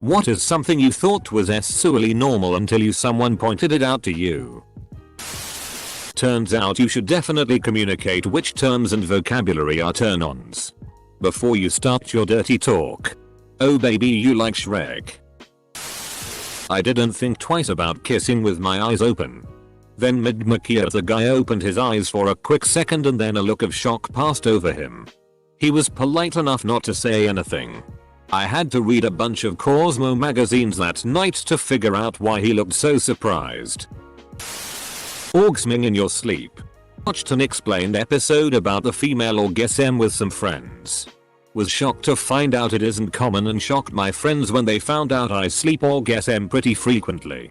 What is something you thought was solely normal until someone pointed it out to you? Turns out you should definitely communicate which terms and vocabulary are turn-ons before you start your dirty talk. Oh baby, you like Shrek. I didn't think twice about kissing with my eyes open. Then mid-Makia the guy opened his eyes for a quick second and then a look of shock passed over him. He was polite enough not to say anything. I had to read a bunch of Cosmo magazines that night to figure out why he looked so surprised. Orgasming in your sleep. Watched an explained episode about the female orgasm with some friends. Was shocked to find out it isn't common and shocked my friends when they found out I sleep orgasm pretty frequently.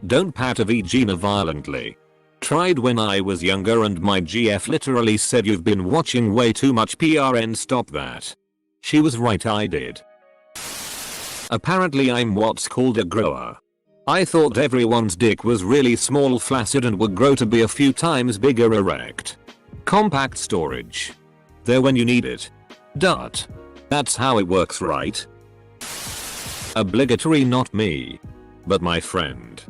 Don't pat a vagina violently. Tried when I was younger and my GF literally said you've been watching way too much PRN, stop that. She was right, I did. Apparently I'm what's called a grower. I thought everyone's dick was really small, flaccid and would grow to be a few times bigger erect. Compact storage. There when you need it. Dot. That's how it works, right? Obligatory, not me. But my friend.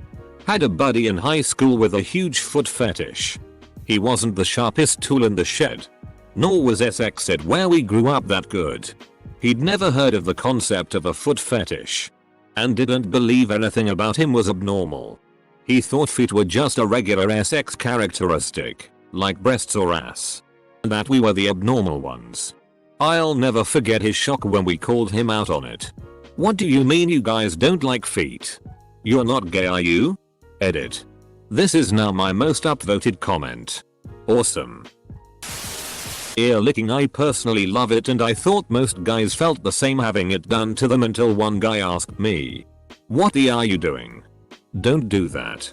Had a buddy in high school with a huge foot fetish. He wasn't the sharpest tool in the shed. Nor was SX at where we grew up that good. He'd never heard of the concept of a foot fetish. And didn't believe anything about him was abnormal. He thought feet were just a regular SX characteristic, like breasts or ass. And that we were the abnormal ones. I'll never forget his shock when we called him out on it. What do you mean you guys don't like feet? You're not gay, are you? Edit. This is now my most upvoted comment. Awesome. Ear licking, I personally love it and I thought most guys felt the same having it done to them until one guy asked me, "What the are you doing? Don't do that."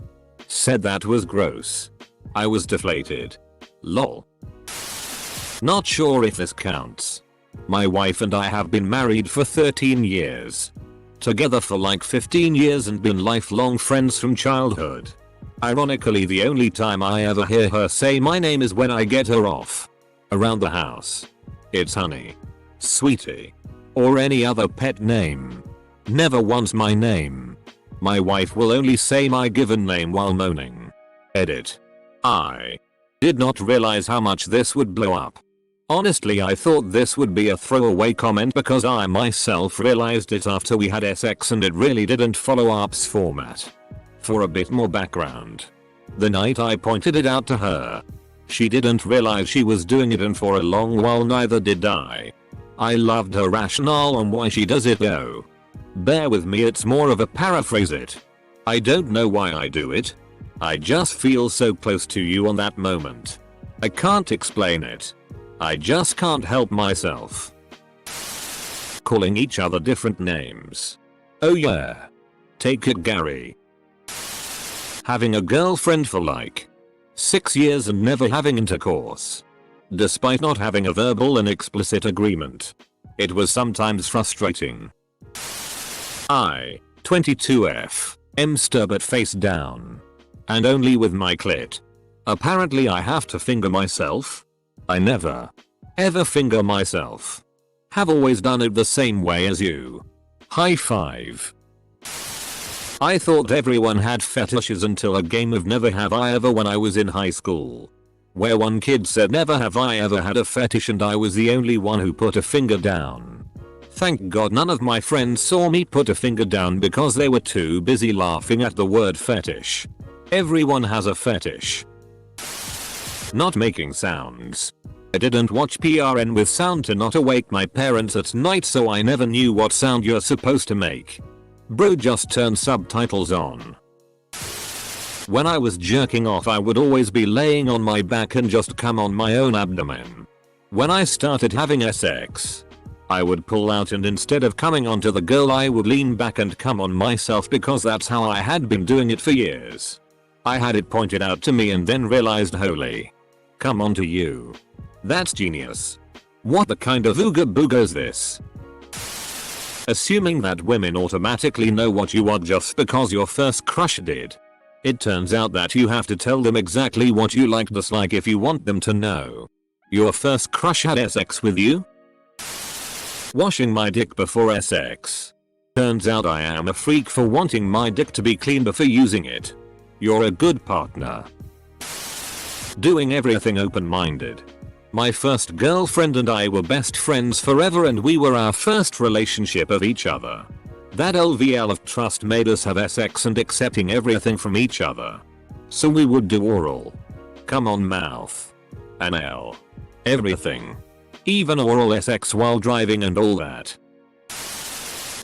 Said that was gross. I was deflated. Lol. Not sure if this counts. My wife and I have been married for 13 years. Together for like 15 years and been lifelong friends from childhood. Ironically, the only time I ever hear her say my name is when I get her off around the house. It's honey, sweetie, or any other pet name. Never once my name. My wife will only say my given name while moaning. Edit. I did not realize how much this would blow up. Honestly, I thought this would be a throwaway comment because I myself realized it after we had SX and it really didn't follow up's format. For a bit more background. The night I pointed it out to her, she didn't realize she was doing it and for a long while neither did I. I loved her rationale on why she does it though. Bear with me, it's more of a paraphrase it. I don't know why I do it. I just feel so close to you on that moment. I can't explain it. I just can't help myself. Calling each other different names. Oh yeah. Take it, Gary. Having a girlfriend for like 6 years and never having intercourse. Despite not having a verbal and explicit agreement. It was sometimes frustrating. I, 22F, am but face down. And only with my clit. Apparently I have to finger myself. I never ever finger myself. Have always done it the same way as you. High five. I thought everyone had fetishes until a game of Never Have I Ever when I was in high school. Where one kid said never have I ever had a fetish and I was the only one who put a finger down. Thank God none of my friends saw me put a finger down because they were too busy laughing at the word fetish. Everyone has a fetish. Not making sounds. I didn't watch PRN with sound to not awake my parents at night, so I never knew what sound you're supposed to make. Bro, just turn subtitles on. When I was jerking off I would always be laying on my back and just come on my own abdomen. When I started having SX, I would pull out and instead of coming onto the girl I would lean back and come on myself because that's how I had been doing it for years. I had it pointed out to me and then realized, holy, come onto you. That's genius. What the kind of ooga booga is this? Assuming that women automatically know what you want just because your first crush did. It turns out that you have to tell them exactly what you like dislike if you want them to know. Your first crush had SX with you? Washing my dick before SX. Turns out I am a freak for wanting my dick to be clean before using it. You're a good partner. Doing everything open-minded. My first girlfriend and I were best friends forever and we were our first relationship of each other. That LVL of trust made us have sex and accepting everything from each other. So we would do oral. Come on mouth. Anal. Everything. Even oral sex while driving and all that.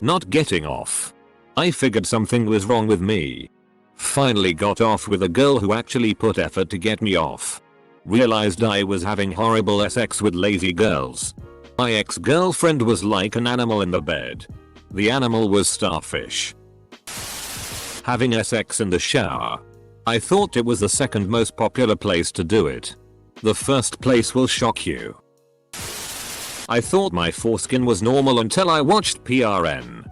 Not getting off. I figured something was wrong with me. Finally got off with a girl who actually put effort to get me off. Realized I was having horrible sex with lazy girls. My ex-girlfriend was like an animal in the bed. The animal was starfish. Having sex in the shower. I thought it was the second most popular place to do it. The first place will shock you. I thought my foreskin was normal until I watched PRN.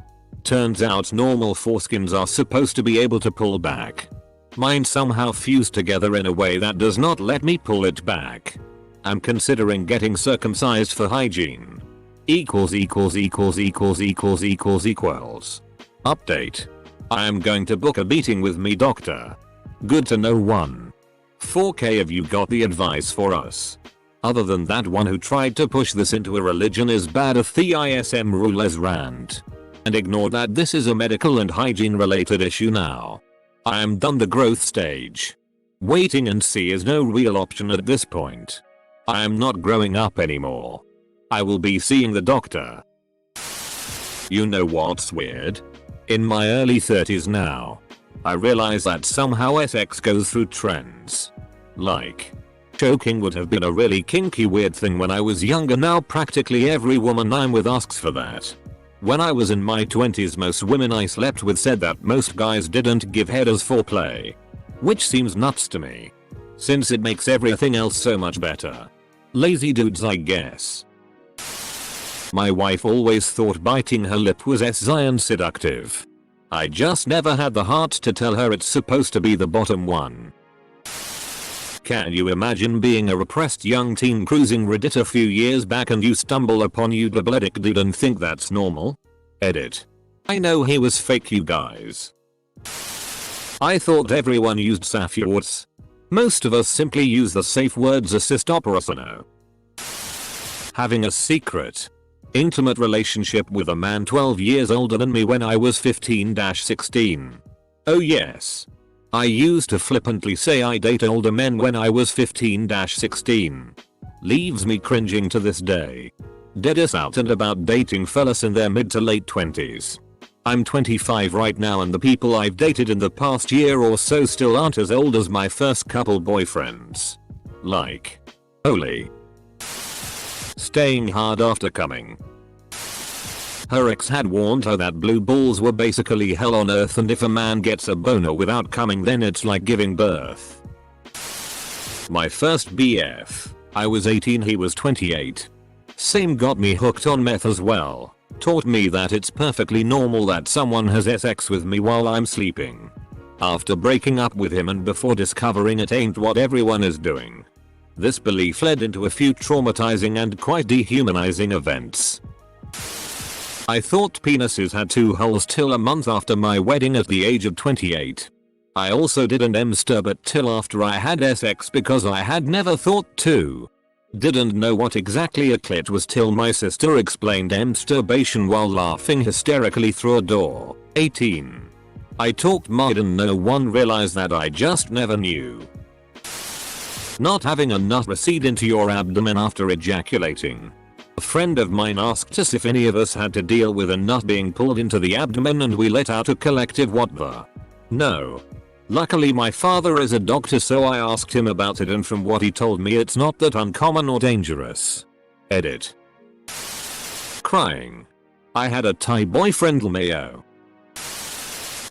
Turns out normal foreskins are supposed to be able to pull back. Mine somehow fused together in a way that does not let me pull it back. I'm considering getting circumcised for hygiene. Update. I am going to book a meeting with me doctor. Good to know. 1. 4K of you got the advice for us. Other than that, one who tried to push this into a religion is bad at the ISM rulers rant. And ignore that this is a medical and hygiene related issue now. I am done the growth stage. Waiting and see is no real option at this point. I am not growing up anymore. I will be seeing the doctor. You know what's weird? In my early 30s now. I realize that somehow sex goes through trends. Like, choking would have been a really kinky weird thing when I was younger. Now practically every woman I'm with asks for that. When I was in my 20s, most women I slept with said that most guys didn't give head as foreplay. Which seems nuts to me. Since it makes everything else so much better. Lazy dudes, I guess. My wife always thought biting her lip was and seductive. I just never had the heart to tell her it's supposed to be the bottom one. Can you imagine being a repressed young teen cruising Reddit a few years back and you stumble upon Udabletic dude and think that's normal? Edit. I know he was fake, you guys. I thought everyone used safe words. Most of us simply use the safe words assist operasono. Having a secret, intimate relationship with a man 12 years older than me when I was 15-16. Oh yes. I used to flippantly say I date older men when I was 15-16. Leaves me cringing to this day. Deadass out and about dating fellas in their mid to late 20s. I'm 25 right now and the people I've dated in the past year or so still aren't as old as my first couple boyfriends. Like. Holy. Staying hard after coming. Her ex had warned her that blue balls were basically hell on earth and if a man gets a boner without coming then it's like giving birth. My first BF. I was 18, he was 28. Same, got me hooked on meth as well. Taught me that it's perfectly normal that someone has sex with me while I'm sleeping. After breaking up with him and before discovering it ain't what everyone is doing. This belief led into a few traumatizing and quite dehumanizing events. I thought penises had 2 holes till a month after my wedding at the age of 28. I also didn't masturbate till after I had sex because I had never thought to. Didn't know what exactly a clit was till my sister explained masturbation while laughing hysterically through a door. 18. I talked mad and no one realized that I just never knew. Not having a nut recede into your abdomen after ejaculating. A friend of mine asked us if any of us had to deal with a nut being pulled into the abdomen and we let out a collective what the? No. Luckily my father is a doctor so I asked him about it and from what he told me it's not that uncommon or dangerous. Edit. Crying. I had a Thai boyfriend Lmao.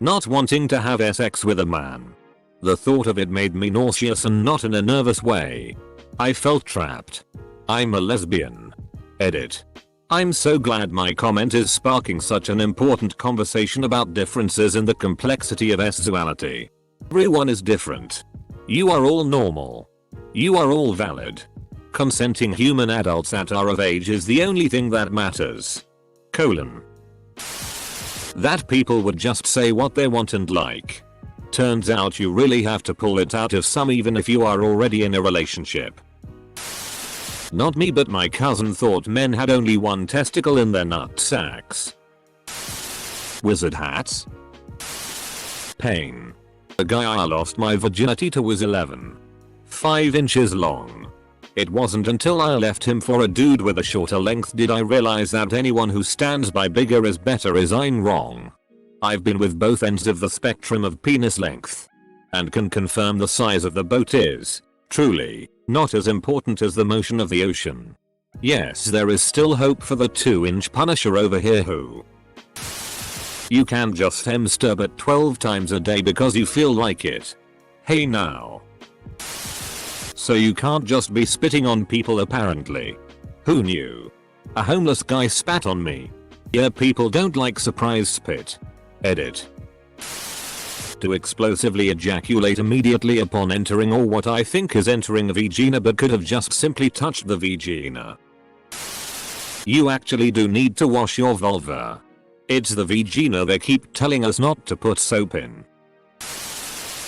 Not wanting to have sex with a man. The thought of it made me nauseous and not in a nervous way. I felt trapped. I'm a lesbian. Edit. I'm so glad my comment is sparking such an important conversation about differences in the complexity of sexuality. Everyone is different. You are all normal. You are all valid. Consenting human adults at our age is the only thing that matters. That people would just say what they want and like. Turns out you really have to pull it out of some even if you are already in a relationship. Not me, but my cousin thought men had only one testicle in their nut sacks. Wizard hats? Pain. The guy I lost my virginity to was 11. 5 inches long. It wasn't until I left him for a dude with a shorter length did I realize that anyone who stands by bigger is better is I'm wrong. I've been with both ends of the spectrum of penis length. And can confirm the size of the boat is, truly, not as important as the motion of the ocean. Yes, there is still hope for the 2-inch Punisher over here who you can just masturbate 12 times a day because you feel like it. Hey now. So you can't just be spitting on people apparently. Who knew? A homeless guy spat on me. Yeah, people don't like surprise spit. Edit. To explosively ejaculate immediately upon entering or what I think is entering a vagina but could have just simply touched the vagina. You actually do need to wash your vulva. It's the vagina they keep telling us not to put soap in.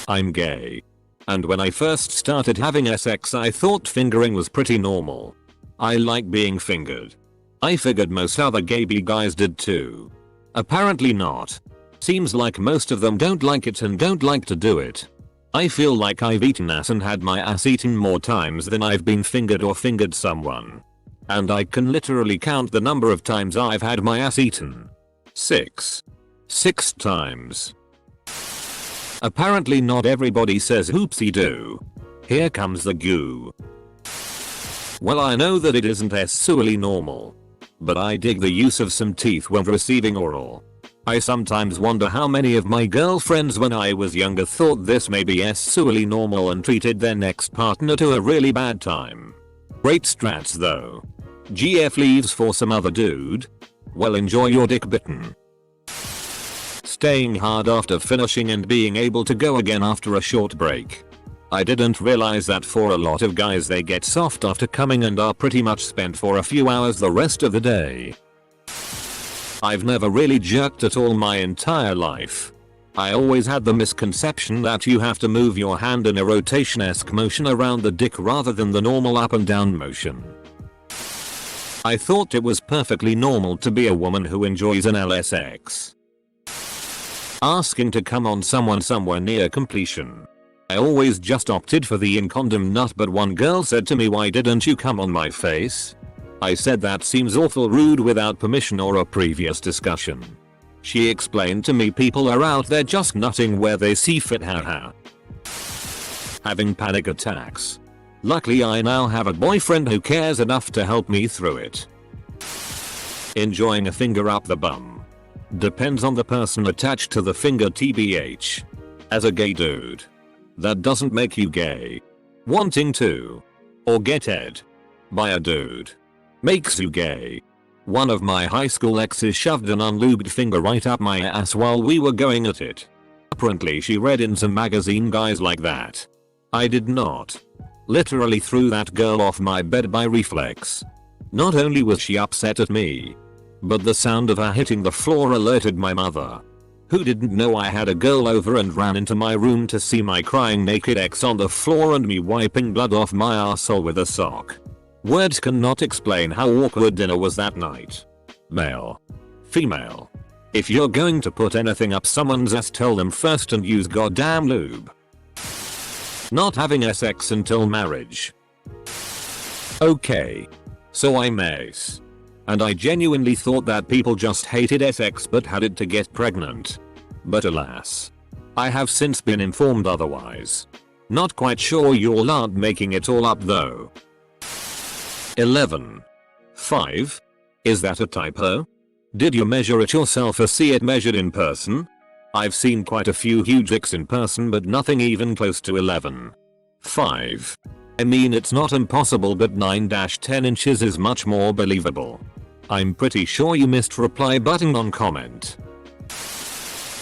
I'm gay. And when I first started having sex I thought fingering was pretty normal. I like being fingered. I figured most other gay guys did too. Apparently not. Seems like most of them don't like it and don't like to do it. I feel like I've eaten ass and had my ass eaten more times than I've been fingered or fingered someone. And I can literally count the number of times I've had my ass eaten. 6 times. Apparently not everybody says oopsie doo. Here comes the goo. Well, I know that it isn't sexually normal. But I dig the use of some teeth when receiving oral. I sometimes wonder how many of my girlfriends when I was younger thought this may be sexually normal and treated their next partner to a really bad time. Great strats though. GF leaves for some other dude? Well, enjoy your dick bitten. Staying hard after finishing and being able to go again after a short break. I didn't realize that for a lot of guys they get soft after coming and are pretty much spent for a few hours the rest of the day. I've never really jerked at all my entire life. I always had the misconception that you have to move your hand in a rotation-esque motion around the dick rather than the normal up and down motion. I thought it was perfectly normal to be a woman who enjoys an LSX. Asking to come on someone somewhere near completion. I always just opted for the in-condom nut, but one girl said to me, "Why didn't you come on my face?" I said that seems awful rude without permission or a previous discussion. She explained to me people are out there just nutting where they see fit, haha. Having panic attacks. Luckily I now have a boyfriend who cares enough to help me through it. Enjoying a finger up the bum. Depends on the person attached to the finger, tbh. As a gay dude. That doesn't make you gay. Wanting to. Or get ed. By a dude. Makes you gay. One of my high school exes shoved an unlubed finger right up my ass while we were going at it. Apparently she read in some magazine guys like that. I did not. Literally threw that girl off my bed by reflex. Not only was she upset at me, but the sound of her hitting the floor alerted my mother, who didn't know I had a girl over and ran into my room to see my crying naked ex on the floor and me wiping blood off my arsehole with a sock. Words cannot explain how awkward dinner was that night. Male. Female. If you're going to put anything up someone's ass, tell them first and use goddamn lube. Not having sex until marriage. Okay. So I'm ace. And I genuinely thought that people just hated sex but had it to get pregnant. But alas. I have since been informed otherwise. Not quite sure you aren't making it all up though. 11. 5? Is that a typo? Did you measure it yourself or see it measured in person? I've seen quite a few huge dicks in person but nothing even close to 11. 5. I mean, it's not impossible, but 9-10 inches is much more believable. I'm pretty sure you missed reply button on comment.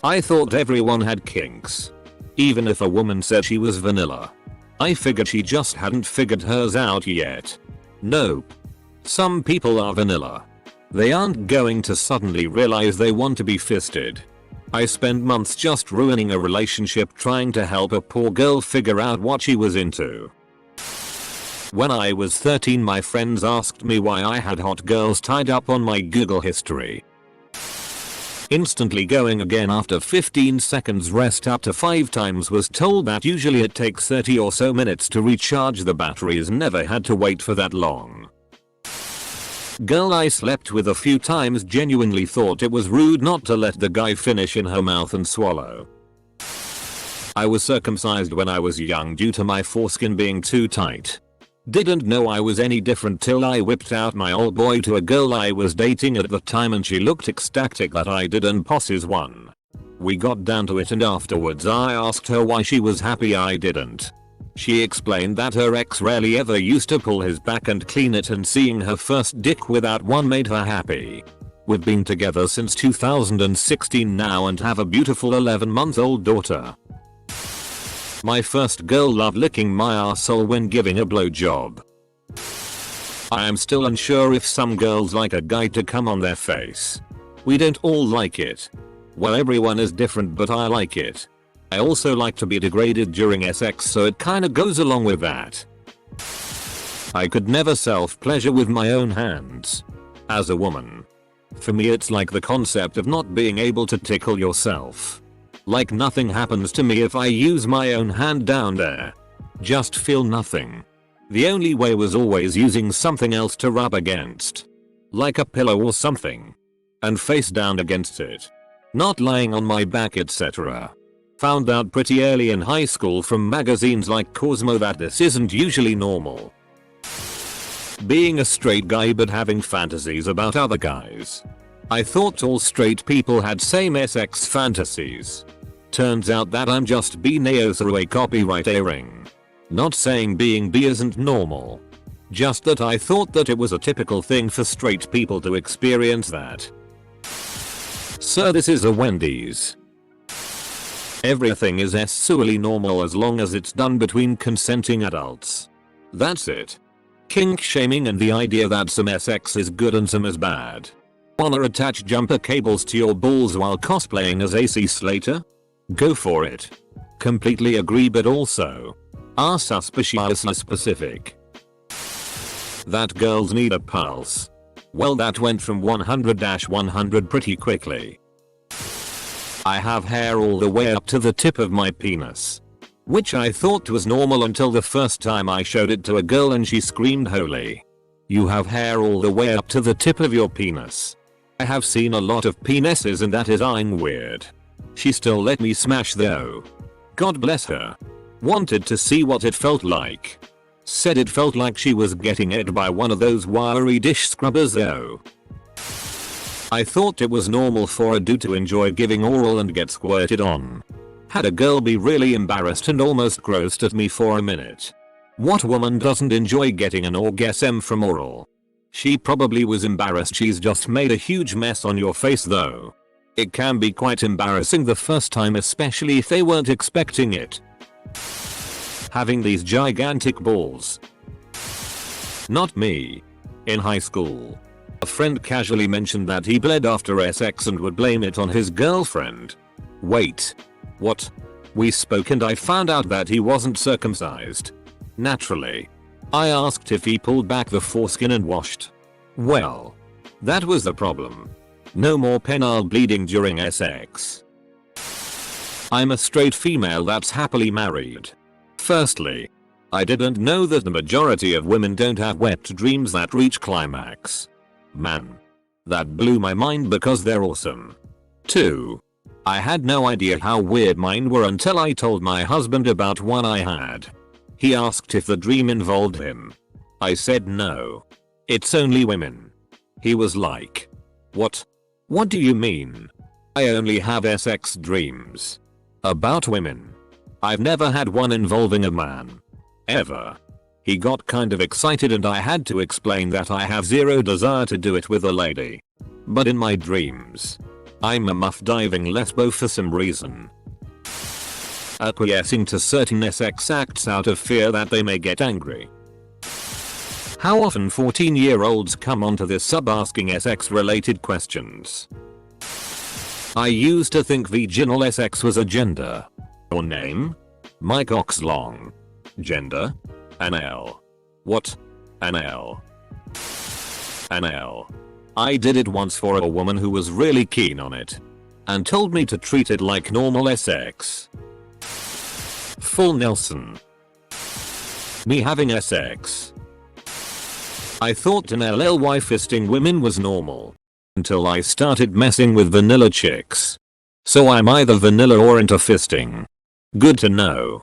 I thought everyone had kinks. Even if a woman said she was vanilla. I figured she just hadn't figured hers out yet. Nope. Some people are vanilla. They aren't going to suddenly realize they want to be fisted. I spent months just ruining a relationship trying to help a poor girl figure out what she was into. When I was 13, my friends asked me why I had hot girls tied up on my Google history. Instantly going again after 15 seconds, rest up to 5 times, was told that usually it takes 30 or so minutes to recharge the batteries, never had to wait for that long. Girl I slept with a few times genuinely thought it was rude not to let the guy finish in her mouth and swallow. I was circumcised when I was young due to my foreskin being too tight. Didn't know I was any different till I whipped out my old boy to a girl I was dating at the time, and she looked ecstatic that I did and posses one. We got down to it, and afterwards I asked her why she was happy I didn't. She explained that her ex rarely ever used to pull his back and clean it, and seeing her first dick without one made her happy. We've been together since 2016 now and have a beautiful 11-month-old daughter. My first girl loved licking my arsehole when giving a blowjob. I am still unsure if some girls like a guy to come on their face. We don't all like it. Well, everyone is different, but I like it. I also like to be degraded during sex, so it kinda goes along with that. I could never self-pleasure with my own hands. As a woman. For me, it's like the concept of not being able to tickle yourself. Like nothing happens to me if I use my own hand down there. Just feel nothing. The only way was always using something else to rub against. Like a pillow or something. And face down against it. Not lying on my back, etc. Found out pretty early in high school from magazines like Cosmo that this isn't usually normal. Being a straight guy but having fantasies about other guys. I thought all straight people had same-sex fantasies. Turns out that I'm just bi through a copyright airing. Not saying being bi isn't normal. Just that I thought that it was a typical thing for straight people to experience that. Sir, this is a Wendy's. Everything is sexually normal as long as it's done between consenting adults. That's it. Kink shaming and the idea that some sex is good and some is bad. Wanna attach jumper cables to your balls while cosplaying as AC Slater? Go for it. Completely agree, but also are suspiciously specific. That girls need a pulse. Well, that went from 100-100 pretty quickly. I have hair all the way up to the tip of my penis. Which I thought was normal until the first time I showed it to a girl and she screamed, "Holy. You have hair all the way up to the tip of your penis." I have seen a lot of penises and that is weird. She still let me smash though. God bless her. Wanted to see what it felt like. Said it felt like she was getting ed by one of those wiry dish scrubbers though. I thought it was normal for a dude to enjoy giving oral and get squirted on. Had a girl be really embarrassed and almost grossed at me for a minute. What woman doesn't enjoy getting an orgasm from oral? She probably was embarrassed. She's just made a huge mess on your face though. It can be quite embarrassing the first time, especially if they weren't expecting it. Having these gigantic balls. Not me. In high school, a friend casually mentioned that he bled after sex and would blame it on his girlfriend. Wait. What? We spoke and I found out that he wasn't circumcised. Naturally, I asked if he pulled back the foreskin and washed. Well, that was the problem. No more penile bleeding during sex. I'm a straight female that's happily married. Firstly, I didn't know that the majority of women don't have wet dreams that reach climax. Man. That blew my mind because they're awesome. 2. I had no idea how weird mine were until I told my husband about one I had. He asked if the dream involved him. I said no. It's only women. He was like, "What? What do you mean? I only have sex dreams. About women. I've never had one involving a man. Ever." He got kind of excited and I had to explain that I have zero desire to do it with a lady. But in my dreams, I'm a muff diving lesbo for some reason. Acquiescing to certain sex acts out of fear that they may get angry. How often 14-year-olds come onto this sub asking SX related questions. I used to think vaginal SX was a gender. Or name? Mike Oxlong. Gender? Anal. What? Anal. Anal. I did it once for a woman who was really keen on it. And told me to treat it like normal SX. Full Nelson. Me having SX. I thought an LLY fisting women was normal. Until I started messing with vanilla chicks. So I'm either vanilla or into fisting. Good to know.